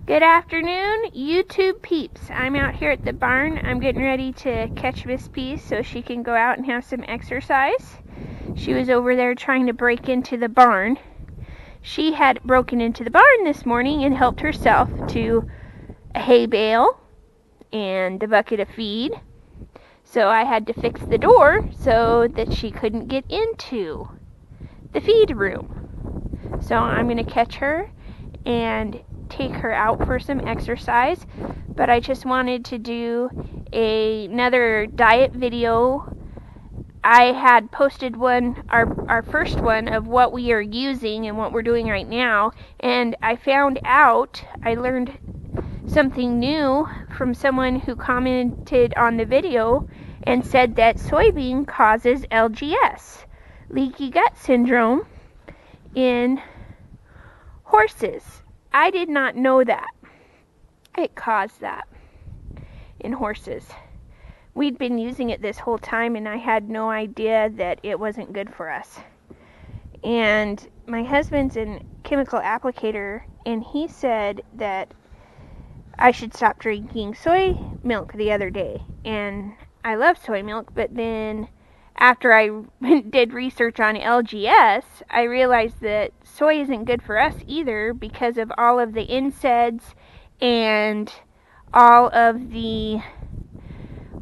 Good afternoon, YouTube peeps. I'm out here at the barn. I'm getting ready to catch Miss P so she can go out and have some exercise. She was over there trying to break into the barn. She had broken into the barn this morning and helped herself to a hay bale and a bucket of feed. So I had to fix the door so that she couldn't get into the feed room. So I'm going to catch her and take her out for some exercise, but I just wanted to do another diet video. I had posted our first one of what we are using and what we're doing right now, and I learned something new from someone who commented on the video and said that soybean causes LGS, leaky gut syndrome, in horses. I did not know that it caused that in horses. We'd been using it this whole time and I had no idea that it wasn't good for us. And my husband's a chemical applicator, and he said that I should stop drinking soy milk the other day. And I love soy milk, but then after I did research on LGS, I realized that soy isn't good for us either because of all of the NSAIDs and all of the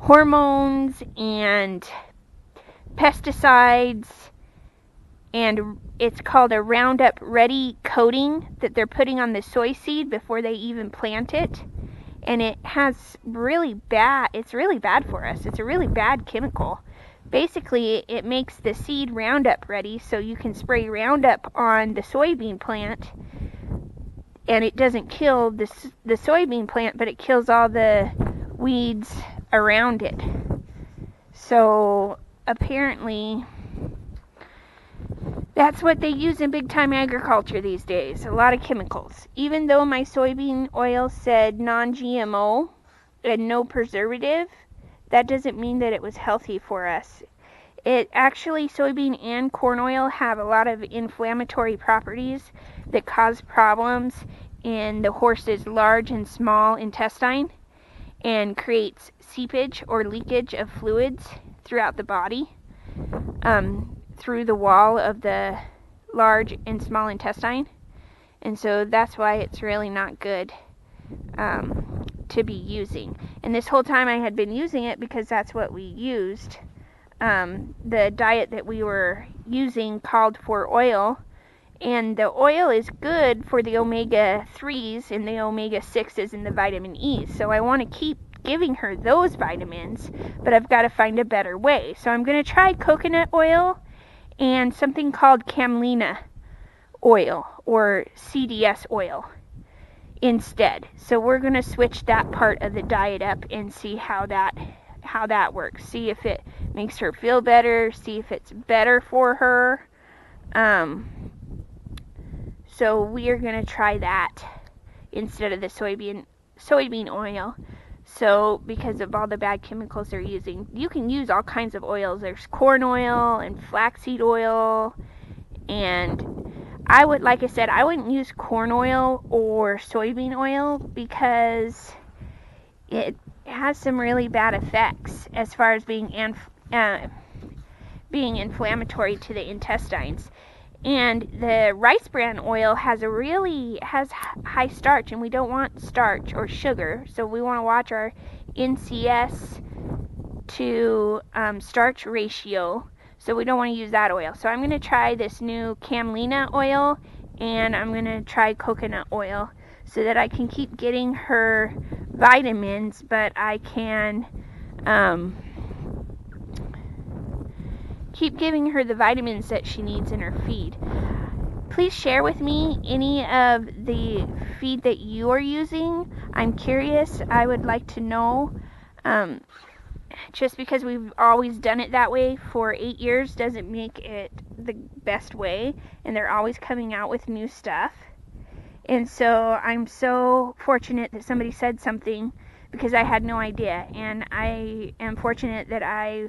hormones and pesticides, and it's called a Roundup Ready coating that they're putting on the soy seed before they even plant it. And it's really bad for us. It's a really bad chemical. Basically, it makes the seed Roundup ready so you can spray Roundup on the soybean plant, and it doesn't kill the soybean plant, but it kills all the weeds around it. So apparently that's what they use in big time agriculture these days, a lot of chemicals. Even though my soybean oil said non-GMO and no preservative, that doesn't mean that it was healthy for us. Soybean and corn oil have a lot of inflammatory properties that cause problems in the horse's large and small intestine and creates seepage or leakage of fluids throughout the body, through the wall of the large and small intestine. And so that's why it's really not good to be using. And this whole time I had been using it because that's what we used. The diet that we were using called for oil, and the oil is good for the omega-3s and the omega-6s and the vitamin E. So I want to keep giving her those vitamins, but I've got to find a better way. So I'm going to try coconut oil and something called camelina oil or CDS oil instead. So we're going to switch that part of the diet up and see how that works. See if it makes her feel better, see if it's better for her. So we are going to try that instead of the soybean oil. So because of all the bad chemicals they're using, you can use all kinds of oils. There's corn oil and flaxseed oil, and like I said, I wouldn't use corn oil or soybean oil because it has some really bad effects as far as being inflammatory to the intestines. And the rice bran oil has high starch, and we don't want starch or sugar, so we want to watch our NCS to starch ratio. So we don't want to use that oil. So I'm going to try this new camelina oil, and I'm going to try coconut oil so that I can keep getting her vitamins, but I can keep giving her the vitamins that she needs in her feed. Please share with me any of the feed that you are using. I'm curious. I would like to know. Just because we've always done it that way for 8 years doesn't make it the best way, and they're always coming out with new stuff. And so I'm so fortunate that somebody said something, because I had no idea, and I am fortunate that I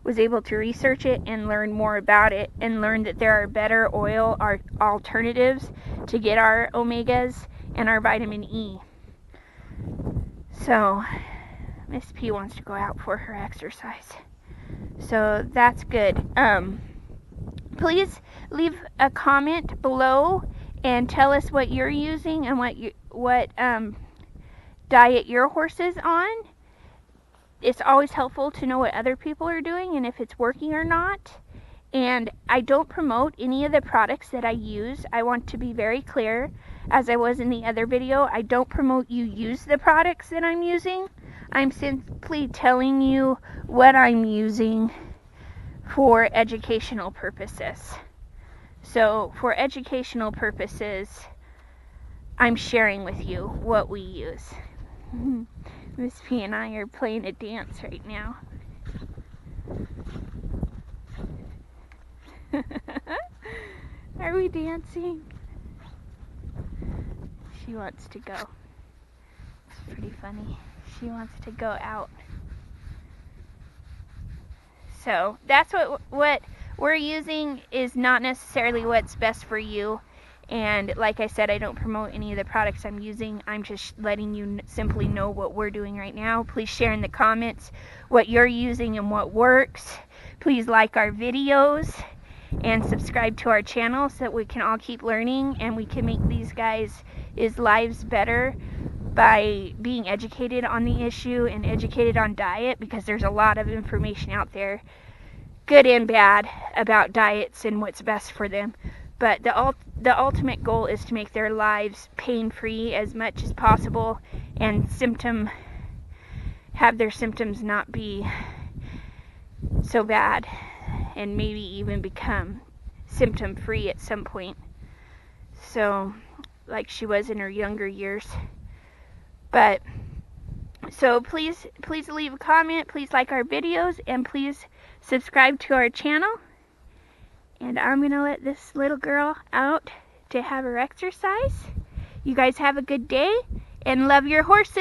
was able to research it and learn more about it and learn that there are better oil alternatives to get our omegas and our vitamin E. So Miss P wants to go out for her exercise. So that's good. Please leave a comment below and tell us what you're using and what diet your horse is on. It's always helpful to know what other people are doing and if it's working or not. And I don't promote any of the products that I use. I want to be very clear, as I was in the other video. I don't promote you use the products that I'm using. I'm simply telling you what I'm using for educational purposes. So for educational purposes, I'm sharing with you what we use. Miss P and I are playing a dance right now. Are we dancing? She wants to go. It's pretty funny. She wants to go out. So that's what we're using is not necessarily what's best for you. And like I said, I don't promote any of the products I'm using. I'm just letting you simply know what we're doing right now. Please share in the comments what you're using and what works. Please like our videos and subscribe to our channel so that we can all keep learning and we can make these guys' lives better by being educated on the issue and educated on diet, because there's a lot of information out there, good and bad, about diets and what's best for them. But the ultimate goal is to make their lives pain-free as much as possible and have their symptoms not be so bad, and maybe even become symptom-free at some point. So, like she was in her younger years. But, so please leave a comment, please like our videos, and please subscribe to our channel. And I'm going to let this little girl out to have her exercise. You guys have a good day, and love your horses.